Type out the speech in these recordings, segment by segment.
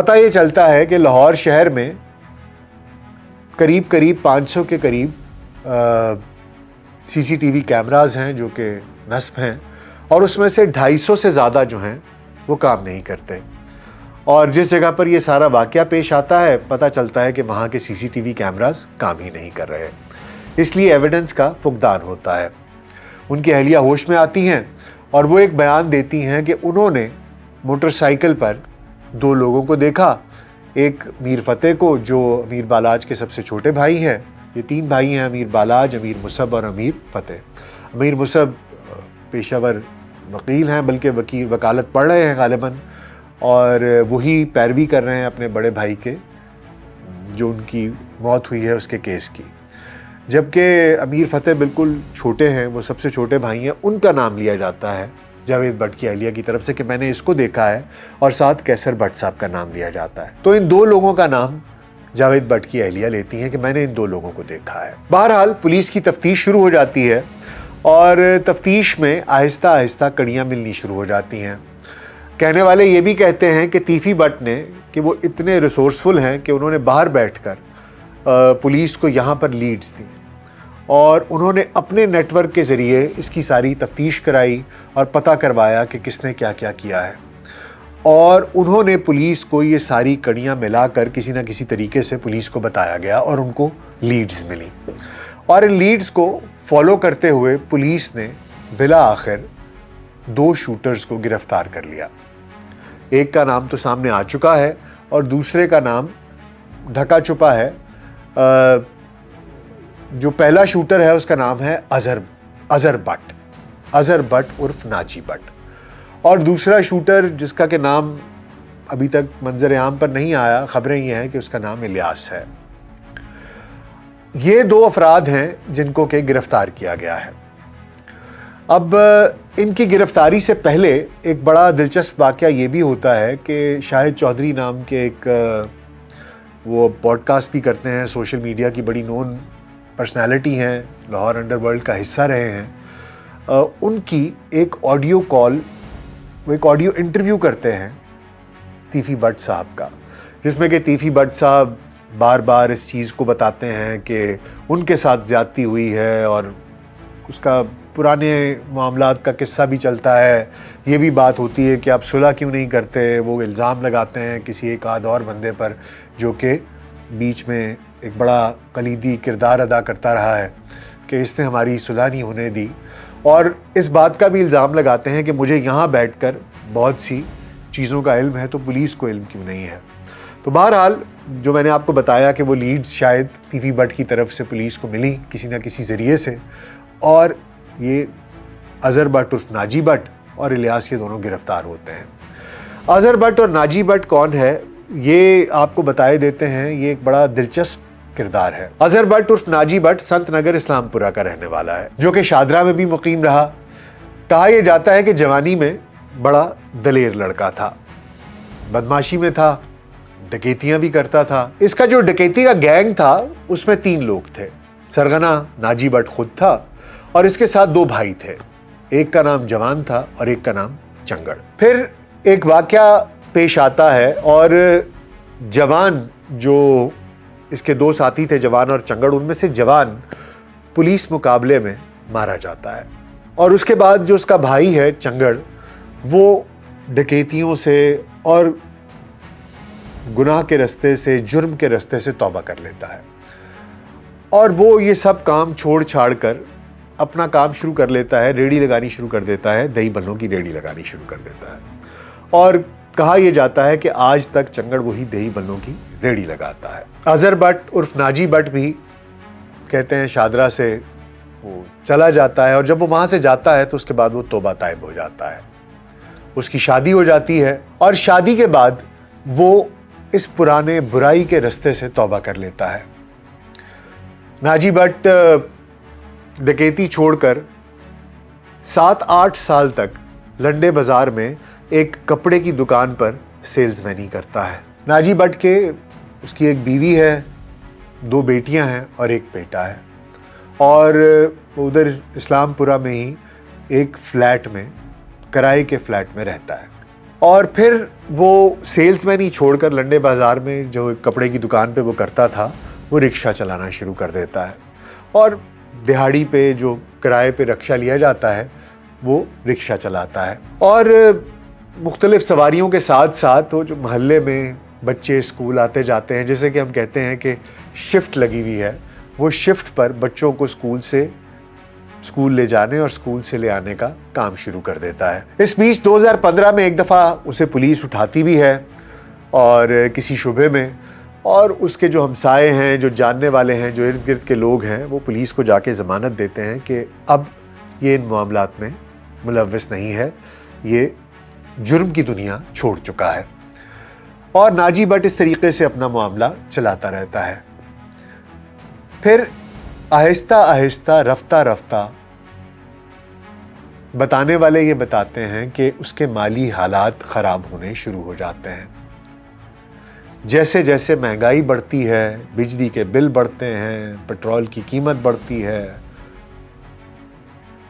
پتہ یہ چلتا ہے کہ لاہور شہر میں قریب 500 کے قریب سی سی ٹی وی کیمراز ہیں جو کہ نصب ہیں، اور اس میں سے 250 سے زیادہ جو ہیں وہ کام نہیں کرتے، اور جس جگہ پر یہ سارا واقعہ پیش آتا ہے پتہ چلتا ہے کہ وہاں کے سی سی ٹی وی کیمراز کام ہی نہیں کر رہے، اس لیے ایویڈنس کا فقدان ہوتا ہے۔ ان کی اہلیہ ہوش میں آتی ہیں اور وہ ایک بیان دیتی ہیں کہ انہوں نے موٹر سائیکل پر 2 لوگوں کو دیکھا، ایک میر فتح کو جو امیر بالاج کے سب سے چھوٹے بھائی ہیں، یہ 3 بھائی ہیں، امیر بالاج، امیر مصعب اور امیر فتح۔ امیر مصعب پیشہ ور وکیل ہیں، بلکہ وکالت پڑھ رہے ہیں غالباً، اور وہی پیروی کر رہے ہیں اپنے بڑے بھائی کے جو ان کی موت ہوئی ہے اس کے کیس کی، جبکہ امیر فتح بالکل چھوٹے ہیں، وہ سب سے چھوٹے بھائی ہیں، ان کا نام لیا جاتا ہے جاوید بٹ کی اہلیہ کی طرف سے کہ میں نے اس کو دیکھا ہے، اور ساتھ کیسر بٹ صاحب کا نام لیا جاتا ہے۔ تو ان 2 لوگوں کا نام جاوید بٹ کی اہلیہ لیتی ہیں کہ میں نے ان 2 لوگوں کو دیکھا ہے۔ بہرحال پولیس کی تفتیش شروع ہو جاتی ہے، اور تفتیش میں آہستہ آہستہ کڑیاں ملنی شروع ہو جاتی ہیں۔ کہنے والے یہ بھی کہتے ہیں کہ تیفی بٹ نے کہ وہ اتنے ریسورسفل ہیں کہ انہوں نے باہر بیٹھ کر پولیس کو یہاں پر لیڈز دیں، اور انہوں نے اپنے نیٹ ورک کے ذریعے اس کی ساری تفتیش کرائی اور پتہ کروایا کہ کس نے کیا کیا کیا ہے، اور انہوں نے پولیس کو یہ ساری کڑیاں ملا کر کسی نہ کسی طریقے سے پولیس کو بتایا گیا، اور ان کو لیڈز ملی، اور ان لیڈز کو فالو کرتے ہوئے پولیس نے بلا آخر 2 شوٹرز کو گرفتار کر لیا۔ ایک کا نام تو سامنے آ چکا ہے، اور دوسرے کا نام ڈھکا چھپا ہے۔ جو پہلا شوٹر ہے اس کا نام ہے اظہر بٹ عرف ناجی بٹ، اور دوسرا شوٹر جس کا کہ نام ابھی تک منظر عام پر نہیں آیا، خبریں یہ ہیں کہ اس کا نام الیاس ہے۔ یہ 2 افراد ہیں جن کو کہ گرفتار کیا گیا ہے۔ اب ان کی گرفتاری سے پہلے ایک بڑا دلچسپ واقعہ یہ بھی ہوتا ہے کہ شاہد چودھری نام کے ایک وہ پوڈ کاسٹ بھی کرتے ہیں، سوشل میڈیا کی بڑی نون پرسنالٹی ہیں، لاہور انڈر ورلڈ کا حصہ رہے ہیں، ان کی ایک آڈیو کال، وہ ایک آڈیو انٹرویو کرتے ہیں تیفی بٹ صاحب کا، جس میں کہ تیفی بٹ صاحب بار بار اس چیز کو بتاتے ہیں کہ ان کے ساتھ زیادتی ہوئی ہے، اور اس کا پرانے معاملات کا قصہ بھی چلتا ہے۔ یہ بھی بات ہوتی ہے کہ آپ صلح کیوں نہیں کرتے، وہ الزام لگاتے ہیں کسی ایک آدھ اور بندے پر جو کہ بیچ میں ایک بڑا کلیدی کردار ادا کرتا رہا ہے کہ اس نے ہماری صلح نہیں ہونے دی، اور اس بات کا بھی الزام لگاتے ہیں کہ مجھے یہاں بیٹھ کر بہت سی چیزوں کا علم ہے تو پولیس کو علم کیوں نہیں ہے۔ تو بہرحال جو میں نے آپ کو بتایا کہ وہ لیڈز شاید تیفی بٹ کی طرف سے پولیس کو ملی کسی نہ کسی ذریعے سے، اور یہ اظہر بٹ عرف ناجی بٹ اور الیاس کے دونوں گرفتار ہوتے ہیں۔ اظہر بٹ اور ناجی بٹ کون ہے یہ آپ کو بتائے دیتے ہیں، یہ ایک بڑا دلچسپ کردار ہے۔ اظہر بٹ عرف ناجی بٹ سنت نگر اسلام پورہ کا رہنے والا ہے، جو کہ شادرہ میں بھی مقیم رہا۔ کہا یہ جاتا ہے کہ جوانی میں بڑا دلیر لڑکا تھا، بدماشی میں تھا، ڈکیتیاں بھی کرتا تھا۔ اس کا جو ڈکیتی کا گینگ تھا اس میں 3 لوگ تھے، سرغنہ ناجی بٹ خود تھا، اور اس کے ساتھ 2 بھائی تھے، ایک کا نام جوان تھا اور ایک کا نام چنگڑ۔ پھر ایک واقعہ پیش آتا ہے، اور جوان جو اس کے 2 ساتھی تھے، جوان اور چنگڑ، ان میں سے جوان پولیس مقابلے میں مارا جاتا ہے، اور اس کے بعد جو اس کا بھائی ہے چنگڑ، وہ ڈکیتیوں سے اور گناہ کے رستے سے، جرم کے رستے سے توبہ کر لیتا ہے، اور وہ یہ سب کام چھوڑ چھاڑ کر اپنا کام شروع کر لیتا ہے، ریڑھی لگانی شروع کر دیتا ہے، دہی بھلوں کی ریڑھی لگانی شروع کر دیتا ہے۔ اور کہا یہ جاتا ہے کہ آج تک چنگڑ وہی دہی بھلوں کی ریڑھی لگاتا ہے۔ اظہر بٹ عرف ناجی بٹ بھی کہتے ہیں شادرہ سے وہ چلا جاتا ہے، اور جب وہ وہاں سے جاتا ہے تو اس کے بعد وہ توبہ طائب ہو جاتا ہے، اس کی شادی ہو جاتی ہے، اور شادی کے بعد وہ اس پرانے برائی کے رستے سے توبہ کر لیتا ہے۔ ناجی بٹ ڈکیتی چھوڑ کر 7-8 سال تک لنڈے بازار میں ایک کپڑے کی دکان پر سیلز مینی کرتا ہے۔ ناجی بٹ کے اس کی ایک بیوی ہے، 2 بیٹیاں ہیں اور ایک بیٹا ہے، اور ادھر اسلام پورہ میں ہی ایک فلیٹ میں، کرائے کے فلیٹ میں رہتا ہے۔ اور پھر وہ سیلز مین ہی چھوڑ کر لنڈے بازار میں جو کپڑے کی دکان پہ وہ کرتا تھا وہ رکشہ چلانا شروع کر دیتا ہے، اور دہاڑی پہ جو کرائے پہ رکشہ لیا جاتا ہے وہ رکشہ چلاتا ہے، اور مختلف سواریوں کے ساتھ ساتھ وہ جو محلے میں بچے اسکول آتے جاتے ہیں، جیسے کہ ہم کہتے ہیں کہ شفٹ لگی ہوئی ہے، وہ شفٹ پر بچوں کو اسکول لے جانے اور اسکول سے لے آنے کا کام شروع کر دیتا ہے۔ اس بیچ 2015 میں ایک دفعہ اسے پولیس اٹھاتی بھی ہے اور کسی شبے میں، اور اس کے جو ہمسائے ہیں، جو جاننے والے ہیں، جو ارد گرد کے لوگ ہیں، وہ پولیس کو جا کے ضمانت دیتے ہیں کہ اب یہ ان معاملات میں ملوث نہیں ہے، یہ جرم کی دنیا چھوڑ چکا ہے، اور ناجی بٹ اس طریقے سے اپنا معاملہ چلاتا رہتا ہے۔ پھر آہستہ آہستہ رفتہ رفتہ بتانے والے یہ بتاتے ہیں کہ اس کے مالی حالات خراب ہونے شروع ہو جاتے ہیں۔ جیسے جیسے مہنگائی بڑھتی ہے، بجلی کے بل بڑھتے ہیں، پیٹرول کی قیمت بڑھتی ہے،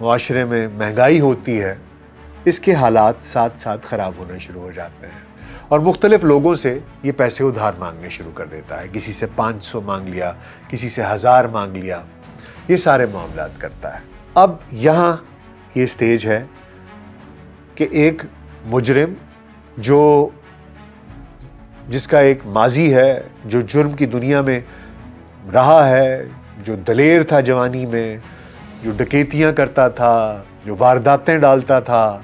معاشرے میں مہنگائی ہوتی ہے، اس کے حالات ساتھ ساتھ خراب ہونا شروع ہو جاتے ہیں، اور مختلف لوگوں سے یہ پیسے ادھار مانگنے شروع کر دیتا ہے۔ کسی سے 500 مانگ لیا، کسی سے 1000 مانگ لیا، یہ سارے معاملات کرتا ہے۔ اب یہاں یہ سٹیج ہے کہ ایک مجرم جس کا ایک ماضی ہے، جو جرم کی دنیا میں رہا ہے، جو دلیر تھا جوانی میں، جو ڈکیتیاں کرتا تھا، جو وارداتیں ڈالتا تھا،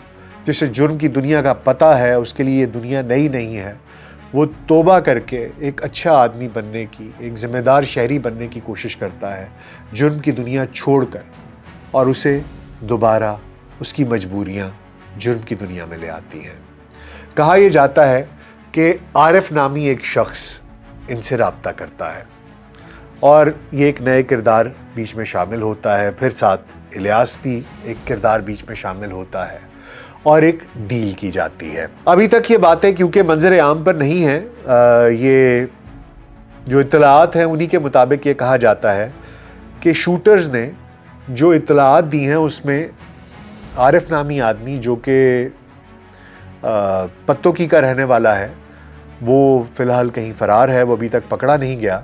جسے جرم کی دنیا کا پتہ ہے، اس کے لیے یہ دنیا نئی نہیں ہے، وہ توبہ کر کے ایک اچھا آدمی بننے کی، ایک ذمہ دار شہری بننے کی کوشش کرتا ہے، جرم کی دنیا چھوڑ کر، اور اسے دوبارہ اس کی مجبوریاں جرم کی دنیا میں لے آتی ہیں۔ کہا یہ جاتا ہے کہ عارف نامی ایک شخص ان سے رابطہ کرتا ہے، اور یہ ایک نئے کردار بیچ میں شامل ہوتا ہے، پھر ساتھ الیاس بھی ایک کردار بیچ میں شامل ہوتا ہے، اور ایک ڈیل کی جاتی ہے۔ ابھی تک یہ باتیں کیونکہ منظر عام پر نہیں ہیں، یہ جو اطلاعات ہیں انہی کے مطابق یہ کہا جاتا ہے کہ شوٹرز نے جو اطلاعات دی ہیں اس میں عارف نامی آدمی جو کہ پتوکی کا رہنے والا ہے، وہ فی الحال کہیں فرار ہے، وہ ابھی تک پکڑا نہیں گیا،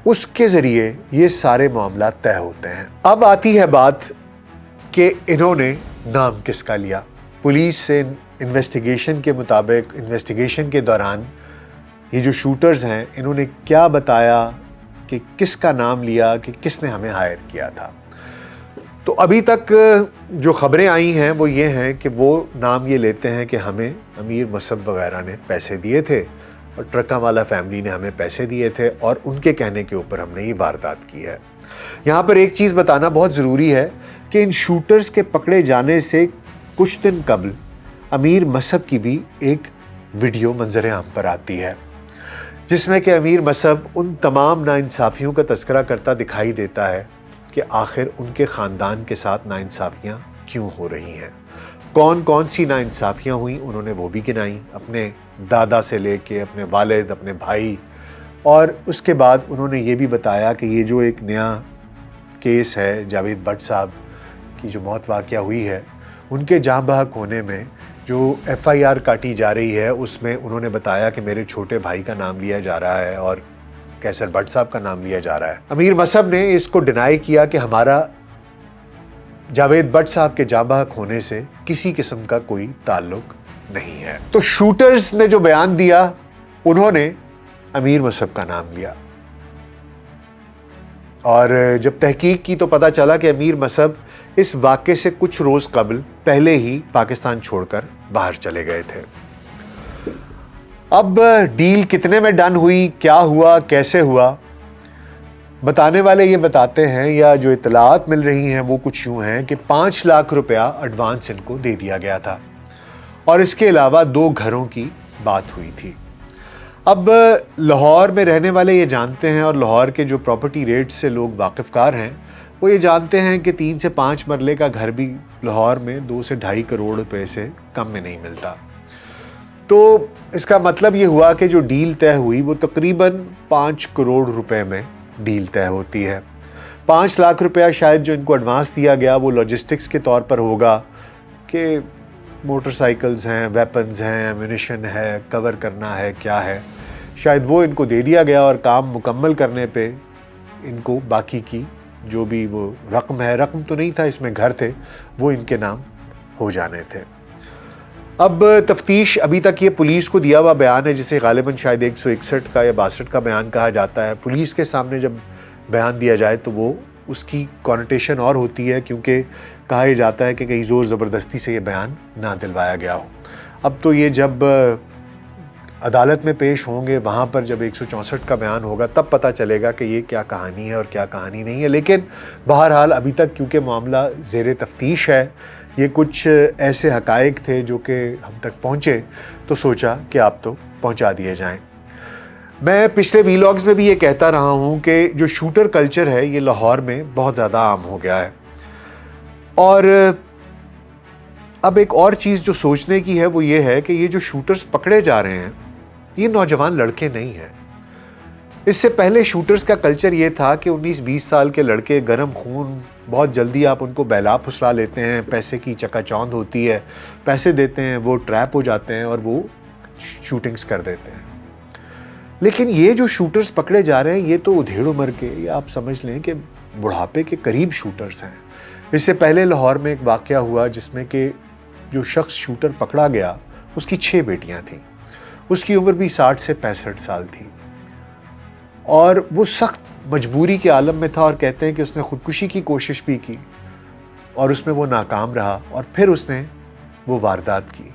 اس کے ذریعے یہ سارے معاملات طے ہوتے ہیں۔ اب آتی ہے بات کہ انہوں نے نام کس کا لیا۔ پولیس سے انویسٹیگیشن کے مطابق، انویسٹیگیشن کے دوران یہ جو شوٹرز ہیں انہوں نے کیا بتایا کہ کس کا نام لیا، کہ کس نے ہمیں ہائر کیا تھا۔ تو ابھی تک جو خبریں آئی ہیں وہ یہ ہیں کہ وہ نام یہ لیتے ہیں کہ ہمیں امیر مصعب وغیرہ نے پیسے دیے تھے، اور ٹرکا والا فیملی نے ہمیں پیسے دیے تھے، اور ان کے کہنے کے اوپر ہم نے یہ واردات کی ہے۔ یہاں پر ایک چیز بتانا بہت ضروری ہے کہ ان شوٹرز کے پکڑے جانے سے کچھ دن قبل امیر مصعب کی بھی ایک ویڈیو منظر عام پر آتی ہے، جس میں کہ امیر مصعب ان تمام ناانصافیوں کا تذکرہ کرتا دکھائی دیتا ہے کہ آخر ان کے خاندان کے ساتھ ناانصافیاں کیوں ہو رہی ہیں، کون کون سی ناانصافیاں ہوئیں، انہوں نے وہ بھی گنائیں، اپنے دادا سے لے کے اپنے والد، اپنے بھائی، اور اس کے بعد انہوں نے یہ بھی بتایا کہ یہ جو ایک نیا کیس ہے جاوید بٹ صاحب کی جو موت واقعہ ہوئی ہے، ان کے جاں بحق ہونے میں جو FIR کاٹی جا رہی ہے اس میں انہوں نے بتایا کہ میرے چھوٹے بھائی کا نام لیا جا رہا ہے اور کیسر بٹ صاحب کا نام لیا جا رہا ہے۔ امیر مصعب نے اس کو ڈینائی کیا کہ ہمارا جاوید بٹ صاحب کے جاں بحق ہونے سے کسی قسم کا کوئی تعلق نہیں ہے۔ تو شوٹرز نے جو بیان دیا انہوں نے امیر مصعب کا نام لیا، اور جب تحقیق کی تو پتہ چلا کہ امیر مصعب اس واقعے سے کچھ روز قبل پہلے ہی پاکستان چھوڑ کر باہر چلے گئے تھے۔ اب ڈیل کتنے میں ڈن ہوئی، کیا ہوا، کیسے ہوا، بتانے والے یہ بتاتے ہیں، یا جو اطلاعات مل رہی ہیں وہ کچھ یوں ہیں کہ 5 لاکھ روپیہ ایڈوانس ان کو دے دیا گیا تھا، اور اس کے علاوہ 2 گھروں کی بات ہوئی تھی۔ اب لاہور میں رہنے والے یہ جانتے ہیں، اور لاہور کے جو پراپرٹی ریٹ سے لوگ واقف کار ہیں وہ یہ جانتے ہیں کہ 3 سے 5 مرلے کا گھر بھی لاہور میں 2 سے 2.5 کروڑ روپے سے کم میں نہیں ملتا۔ تو اس کا مطلب یہ ہوا کہ جو ڈیل طے ہوئی وہ تقریباً 5 کروڑ روپے میں ڈیل طے ہوتی ہے۔ 5 لاکھ روپیہ شاید جو ان کو ایڈوانس دیا گیا وہ لاجسٹکس کے طور پر ہوگا کہ موٹر سائیکلز ہیں، ویپنز ہیں، ایمونیشن ہے، کور کرنا ہے، کیا ہے، شاید وہ ان کو دے دیا گیا اور کام مکمل کرنے پہ ان کو باقی کی جو بھی وہ رقم ہے، رقم تو نہیں تھا اس میں، گھر تھے، وہ ان کے نام ہو جانے تھے۔ اب تفتیش ابھی تک یہ پولیس کو دیا ہوا بیان ہے جسے غالباً شاید 161 کا یا 62 کا بیان کہا جاتا ہے۔ پولیس کے سامنے جب بیان دیا جائے تو وہ اس کی کونوٹیشن اور ہوتی ہے، کیونکہ کہا یہ جاتا ہے کہ کہیں زور زبردستی سے یہ بیان نہ دلوایا گیا ہو۔ اب تو یہ جب عدالت میں پیش ہوں گے، وہاں پر جب 164 کا بیان ہوگا تب پتہ چلے گا کہ یہ کیا کہانی ہے اور کیا کہانی نہیں ہے۔ لیکن بہرحال ابھی تک کیونکہ معاملہ زیر تفتیش ہے، یہ کچھ ایسے حقائق تھے جو کہ ہم تک پہنچے تو سوچا کہ آپ تو پہنچا دیے جائیں۔ میں پچھلے ویلاگز میں بھی یہ کہتا رہا ہوں کہ جو شوٹر کلچر ہے یہ لاہور میں بہت زیادہ عام ہو گیا ہے، اور اب ایک اور چیز جو سوچنے کی ہے وہ یہ ہے کہ یہ جو شوٹرز پکڑے جا رہے ہیں یہ نوجوان لڑکے نہیں ہیں۔ اس سے پہلے شوٹرز کا کلچر یہ تھا کہ 19-20 سال کے لڑکے گرم خون، بہت جلدی آپ ان کو بہلا پھسلا لیتے ہیں، پیسے کی چکا چوند ہوتی ہے، پیسے دیتے ہیں، وہ ٹریپ ہو جاتے ہیں اور وہ شوٹنگز کر دیتے ہیں۔ لیکن یہ جو شوٹرز پکڑے جا رہے ہیں یہ تو ادھیڑ عمر کے، یہ آپ سمجھ لیں کہ بڑھاپے کے قریب شوٹرز ہیں۔ اس سے پہلے لاہور میں ایک واقعہ ہوا جس میں کہ جو شخص شوٹر پکڑا گیا اس کی 6 بیٹیاں تھیں، اس کی عمر بھی 60 سے 65 سال تھی، اور وہ سخت مجبوری کے عالم میں تھا، اور کہتے ہیں کہ اس نے خودکشی کی کوشش بھی کی اور اس میں وہ ناکام رہا، اور پھر اس نے وہ واردات کی۔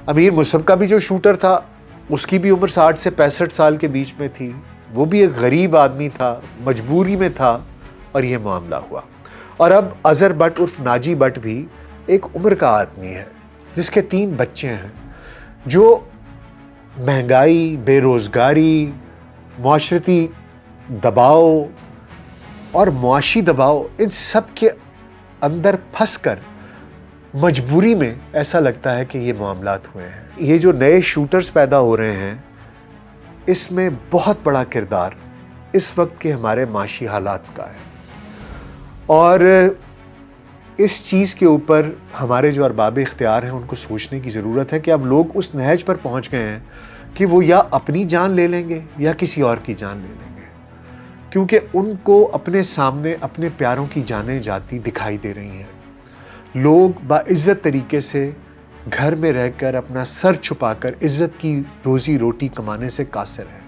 امیر مصعب کا بھی جو شوٹر تھا اس کی بھی عمر 60 سے 65 سال کے بیچ میں تھی، وہ بھی ایک غریب آدمی تھا، مجبوری میں تھا، اور یہ معاملہ ہوا۔ اور اب اظہر بٹ عرف ناجی بٹ بھی ایک عمر کا آدمی ہے جس کے 3 بچے ہیں، جو مہنگائی، بے روزگاری، معاشرتی دباؤ اور معاشی دباؤ، ان سب کے اندر پھنس کر مجبوری میں ایسا لگتا ہے کہ یہ معاملات ہوئے ہیں۔ یہ جو نئے شوٹرز پیدا ہو رہے ہیں اس میں بہت بڑا کردار اس وقت کے ہمارے معاشی حالات کا ہے، اور اس چیز کے اوپر ہمارے جو ارباب اختیار ہیں ان کو سوچنے کی ضرورت ہے کہ اب لوگ اس نہج پر پہنچ گئے ہیں کہ وہ یا اپنی جان لے لیں گے یا کسی اور کی جان لے لیں گے، کیونکہ ان کو اپنے سامنے اپنے پیاروں کی جانیں جاتی دکھائی دے رہی ہیں۔ لوگ باعزت طریقے سے گھر میں رہ کر اپنا سر چھپا کر عزت کی روزی روٹی کمانے سے قاصر ہیں۔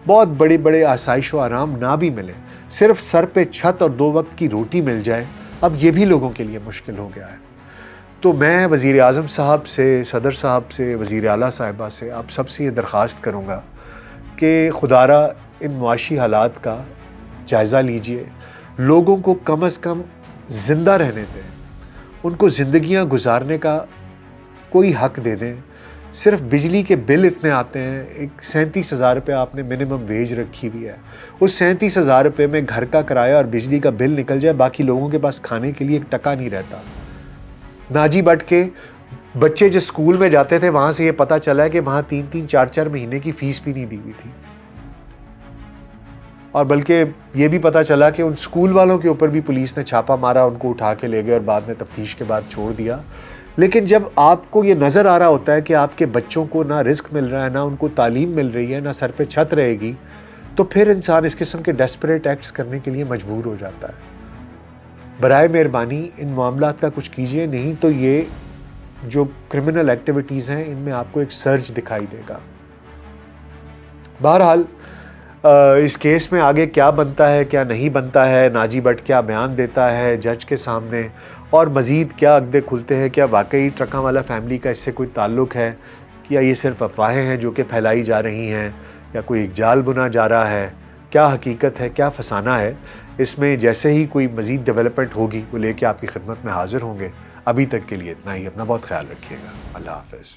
بہت بڑے بڑے آسائش و آرام نہ بھی ملے، صرف سر پہ چھت اور 2 وقت کی روٹی مل جائے، اب یہ بھی لوگوں کے لیے مشکل ہو گیا ہے۔ تو میں وزیر اعظم صاحب سے، صدر صاحب سے، وزیر اعلیٰ صاحبہ سے، آپ سب سے یہ درخواست کروں گا کہ خدارہ ان معاشی حالات کا جائزہ لیجئے، لوگوں کو کم از کم زندہ رہنے دیں، ان کو زندگیاں گزارنے کا کوئی حق دے دیں۔ صرف بجلی کے بل اتنے آتے ہیں، ایک 37,000 روپے آپ نے منیمم ویج رکھی ہوئی ہے، اس 37,000 روپے میں گھر کا کرایہ اور بجلی کا بل نکل جائے، باقی لوگوں کے پاس کھانے کے لیے 1 ٹکا نہیں رہتا۔ ناجی بٹ کے بچے جس سکول میں جاتے تھے وہاں سے یہ پتہ چلا ہے کہ وہاں 3-3 4-4 مہینے کی فیس بھی نہیں دی ہوئی تھی، اور بلکہ یہ بھی پتہ چلا کہ ان سکول والوں کے اوپر بھی پولیس نے چھاپا مارا، ان کو اٹھا کے لے گئے اور بعد میں تفتیش کے بعد چھوڑ دیا۔ لیکن جب آپ کو یہ نظر آ رہا ہوتا ہے کہ آپ کے بچوں کو نہ رزق مل رہا ہے، نہ ان کو تعلیم مل رہی ہے، نہ سر پہ چھت رہے گی، تو پھر انسان اس قسم کے ڈیسپریٹ ایکٹس کرنے کے لیے مجبور ہو جاتا ہے۔ برائے مہربانی ان معاملات کا کچھ کیجیے، نہیں تو یہ جو کرمنل ایکٹیویٹیز ہیں ان میں آپ کو ایک سرج دکھائی دے گا۔ بہرحال اس کیس میں آگے کیا بنتا ہے کیا نہیں بنتا ہے، ناجی بٹ کیا بیان دیتا ہے جج کے سامنے، اور مزید کیا عقدے کھلتے ہیں، کیا واقعی ٹرکاں والا فیملی کا اس سے کوئی تعلق ہے، یا یہ صرف افواہیں ہیں جو کہ پھیلائی جا رہی ہیں، یا کوئی ایک جال بنا جا رہا ہے، کیا حقیقت ہے، کیا فسانہ ہے، اس میں جیسے ہی کوئی مزید ڈیولپمنٹ ہوگی وہ لے کے آپ کی خدمت میں حاضر ہوں گے۔ ابھی تک کے لیے اتنا ہی، اپنا بہت خیال رکھیے گا، اللہ حافظ۔